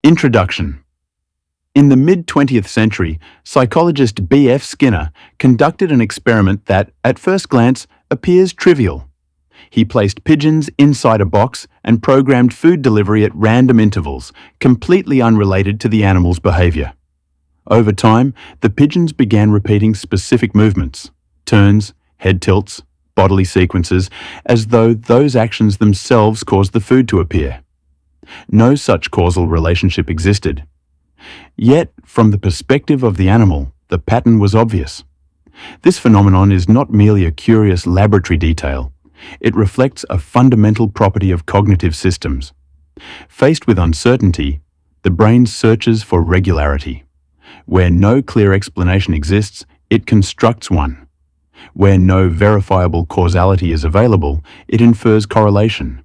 Introduction. In the mid-20th century, psychologist B.F. Skinner conducted an experiment that, at first glance, appears trivial. He placed pigeons inside a box and programmed food delivery at random intervals, completely unrelated to the animal's behavior. Over time, the pigeons began repeating specific movements, turns, head tilts, bodily sequences, as though those actions themselves caused the food to appear. No such causal relationship existed. Yet, from the perspective of the animal, the pattern was obvious. This phenomenon is not merely a curious laboratory detail. It reflects a fundamental property of cognitive systems. Faced with uncertainty, the brain searches for regularity. Where no clear explanation exists, it constructs one. Where no verifiable causality is available, it infers correlation.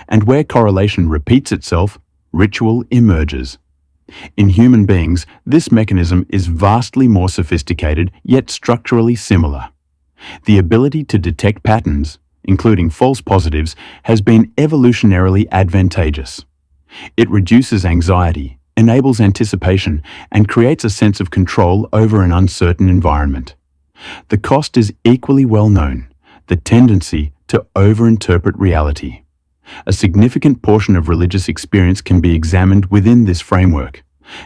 And where correlation repeats itself, ritual emerges. In human beings, this mechanism is vastly more sophisticated, yet structurally similar. The ability to detect patterns, including false positives, has been evolutionarily advantageous. It reduces anxiety, enables anticipation, and creates a sense of control over an uncertain environment. The cost is equally well known: the tendency to overinterpret reality. A significant portion of religious experience can be examined within this framework,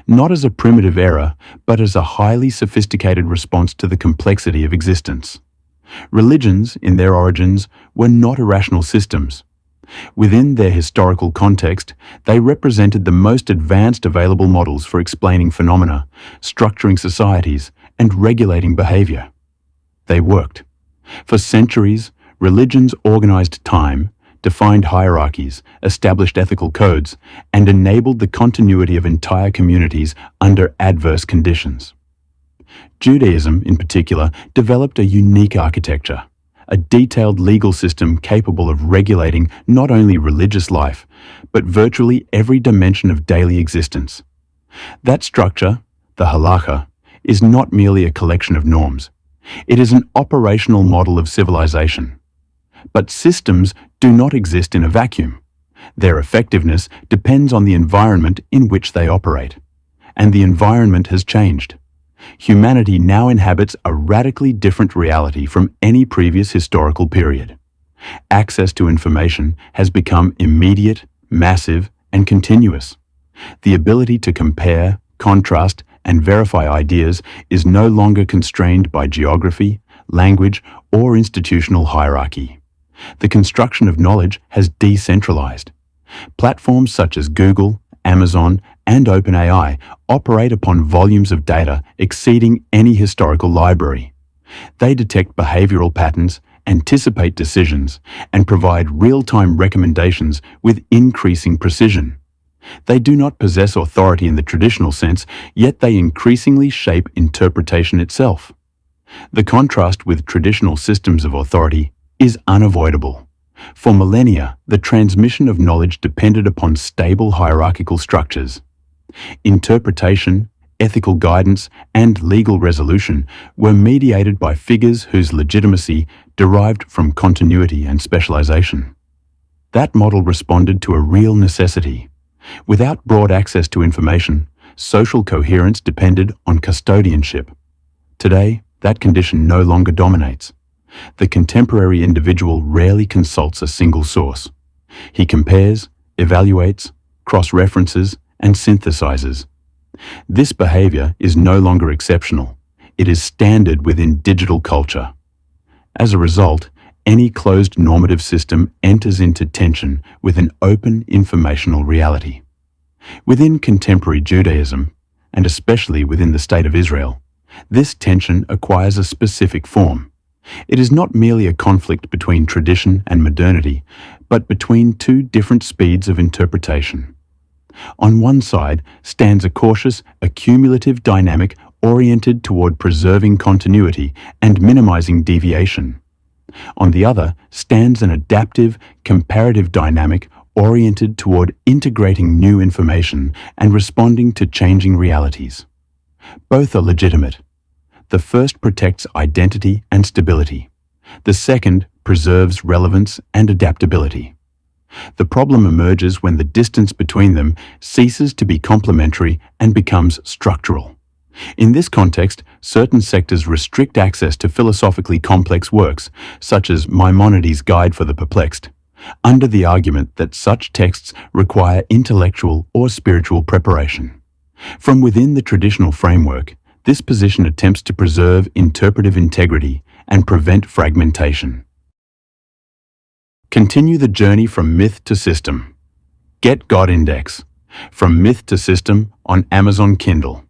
not as a primitive error, but as a highly sophisticated response to the complexity of existence. Religions, in their origins, were not irrational systems. Within their historical context, they represented the most advanced available models for explaining phenomena, structuring societies, and regulating behavior. They worked. For centuries, religions organized time, defined hierarchies, established ethical codes, and enabled the continuity of entire communities under adverse conditions. Judaism, in particular, developed a unique architecture, a detailed legal system capable of regulating not only religious life, but virtually every dimension of daily existence. That structure, the Halakha, is not merely a collection of norms. It is an operational model of civilization. But systems do not exist in a vacuum. Their effectiveness depends on the environment in which they operate. And the environment has changed. Humanity now inhabits a radically different reality from any previous historical period. Access to information has become immediate, massive, and continuous. The ability to compare, contrast, and verify ideas is no longer constrained by geography, language, or institutional hierarchy. The construction of knowledge has decentralized. Platforms such as Google, Amazon, and OpenAI operate upon volumes of data exceeding any historical library. They detect behavioral patterns, anticipate decisions, and provide real-time recommendations with increasing precision. They do not possess authority in the traditional sense, yet they increasingly shape interpretation itself. The contrast with traditional systems of authority is unavoidable. For millennia, the transmission of knowledge depended upon stable hierarchical structures. Interpretation, ethical guidance, and legal resolution were mediated by figures whose legitimacy derived from continuity and specialization. That model responded to a real necessity. Without broad access to information, social coherence depended on custodianship. Today, that condition no longer dominates. The contemporary individual rarely consults a single source. He compares, evaluates, cross-references, and synthesizes. This behavior is no longer exceptional. It is standard within digital culture. As a result, any closed normative system enters into tension with an open informational reality. Within contemporary Judaism, and especially within the State of Israel, this tension acquires a specific form. It is not merely a conflict between tradition and modernity, but between two different speeds of interpretation. On one side stands a cautious, accumulative dynamic oriented toward preserving continuity and minimizing deviation. On the other stands an adaptive, comparative dynamic oriented toward integrating new information and responding to changing realities. Both are legitimate. The first protects identity and stability. The second preserves relevance and adaptability. The problem emerges when the distance between them ceases to be complementary and becomes structural. In this context, certain sectors restrict access to philosophically complex works, such as Maimonides' Guide for the Perplexed, under the argument that such texts require intellectual or spiritual preparation. From within the traditional framework, this position attempts to preserve interpretive integrity and prevent fragmentation. Continue the journey from myth to system. Get God Index. From Myth to System on Amazon Kindle.